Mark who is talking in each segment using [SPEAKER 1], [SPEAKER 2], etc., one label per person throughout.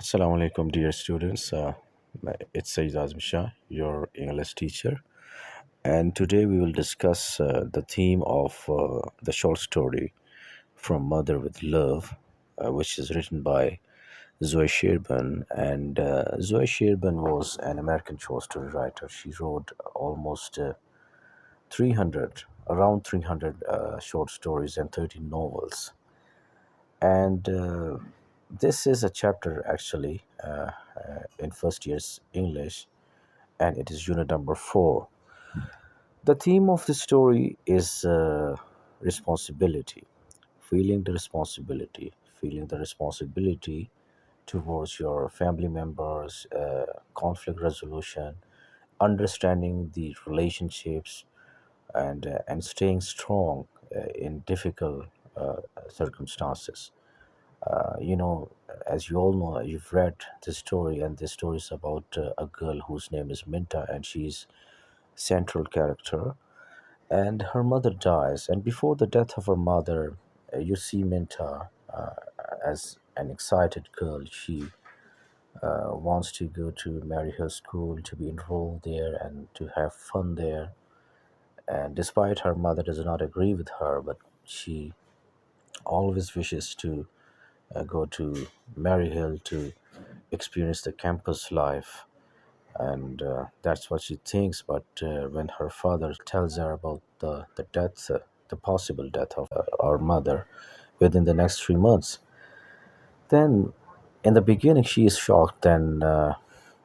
[SPEAKER 1] Assalamu alaikum, dear students. It's Saeed Azmi Shah, your English teacher, and today we will discuss the theme of the short story From Mother with Love, which is written by Zoe Sherbin. And Zoe Sherbin was an American short story writer. She wrote almost 300, around 300 short stories and 13 novels. And this is a chapter actually in first year's English, and it is unit number 4. The theme of the story is responsibility, feeling the responsibility towards your family members, conflict resolution, understanding the relationships, and staying strong in difficult circumstances. You know, as you all know, you've read this story, and this story is about a girl whose name is Minta, and she's central character. And her mother dies, and before the death of her mother, you see Minta as an excited girl. She wants to go to Mary Hill School, to be enrolled there, and to have fun there. And despite her mother does not agree with her, but she always wishes to go to Maryhill to experience the campus life, and that's what she thinks. But when her father tells her about the death, the possible death of our mother within the next 3 months, then in the beginning she is shocked. Then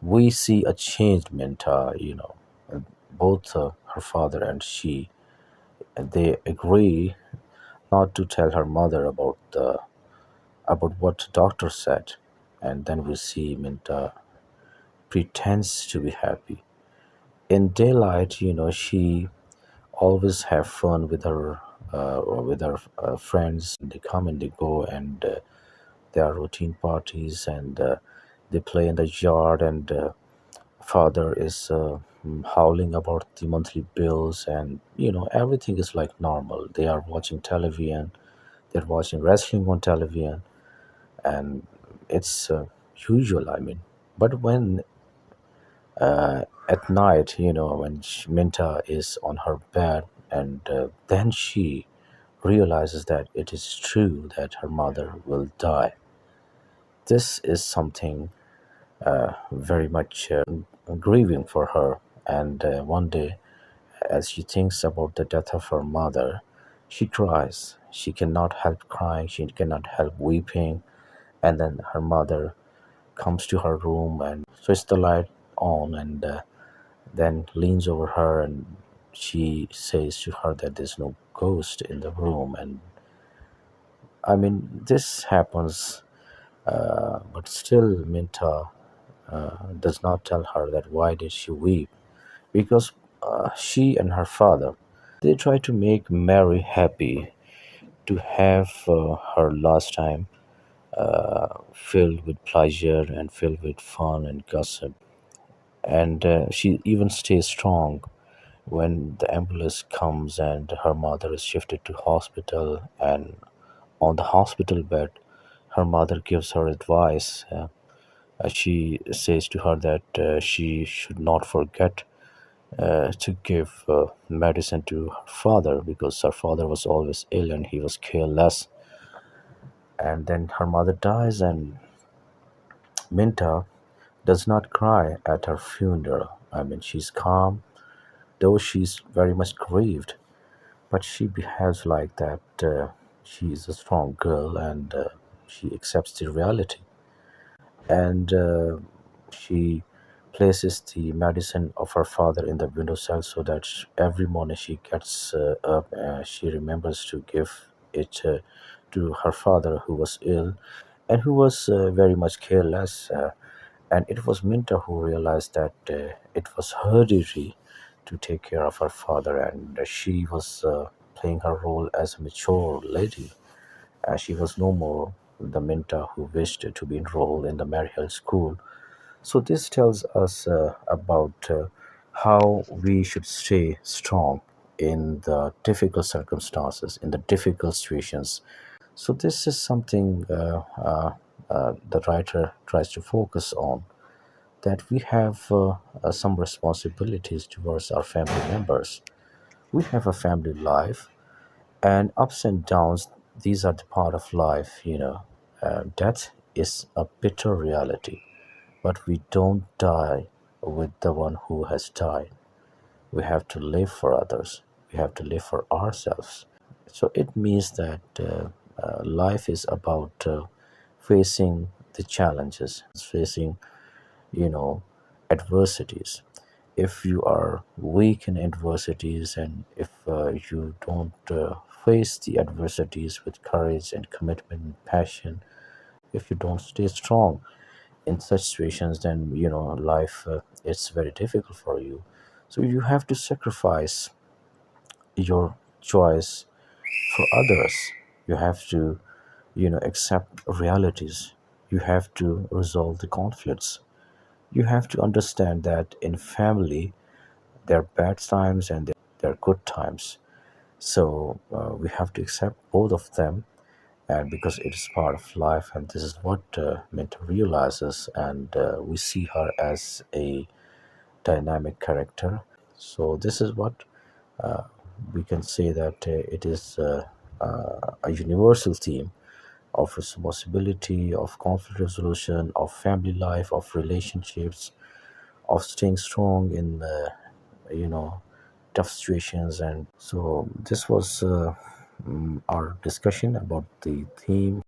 [SPEAKER 1] we see a changed Minta. Both her father and she, they agree not to tell her mother about what doctor said, and then we see Minta pretends to be happy. In daylight, she always have fun with her friends. They come and they go, and there are routine parties, and they play in the yard. And father is howling about the monthly bills, and everything is like normal. They are watching television. They're watching wrestling on television, and it's usual. I mean, but when at night, when Minta is on her bed, and then she realizes that it is true that her mother will die. This is something very much grieving for her. And one day, as she thinks about the death of her mother, she cries. She cannot help crying. She cannot help weeping. And then her mother comes to her room and switches the light on, and then leans over her, and she says to her that there's no ghost in the room. And I mean, this happens, but still Minta does not tell her that why did she weep, because she and her father, they try to make Mary happy, to have her last time filled with pleasure and filled with fun and gossip. And she even stays strong when the ambulance comes and her mother is shifted to hospital. And on the hospital bed, her mother gives her advice. She says to her that she should not forget to give medicine to her father, because her father was always ill and he was careless. And then her mother dies, and Minta does not cry at her funeral. I mean, she's calm, though she's very much grieved, but she behaves like that. She is a strong girl, and she accepts the reality. And she places the medicine of her father in the windowsill, so that every morning she gets up, she remembers to give it to her father, who was ill and who was very much careless. And it was Minta who realized that it was her duty to take care of her father, and she was playing her role as a mature lady. She was no more the Minta who wished to be enrolled in the Maryhill School. So this tells us about how we should stay strong in the difficult circumstances, in the difficult situations. So this is something the writer tries to focus on that we have some responsibilities towards our family members. We have a family life, and ups and downs, these are the part of life, death is a bitter reality, but we don't die with the one who has died. We have to live for others, we have to live for ourselves. So it means that life is about facing the challenges, facing, you know, adversities. If you are weak in adversities, and if you don't face the adversities with courage and commitment and passion, if you don't stay strong in such situations, then life it's very difficult for you. So you have to sacrifice your choice for others. You have to accept realities. You have to resolve the conflicts. You have to understand that in family there are bad times and there are good times. So we have to accept both of them, and because it is part of life, and this is what Minta realizes, and we see her as a dynamic character. So this is what uh, we can say that it is a universal theme of responsibility, of conflict resolution, of family life, of relationships, of staying strong in you know tough situations. And so this was our discussion about the theme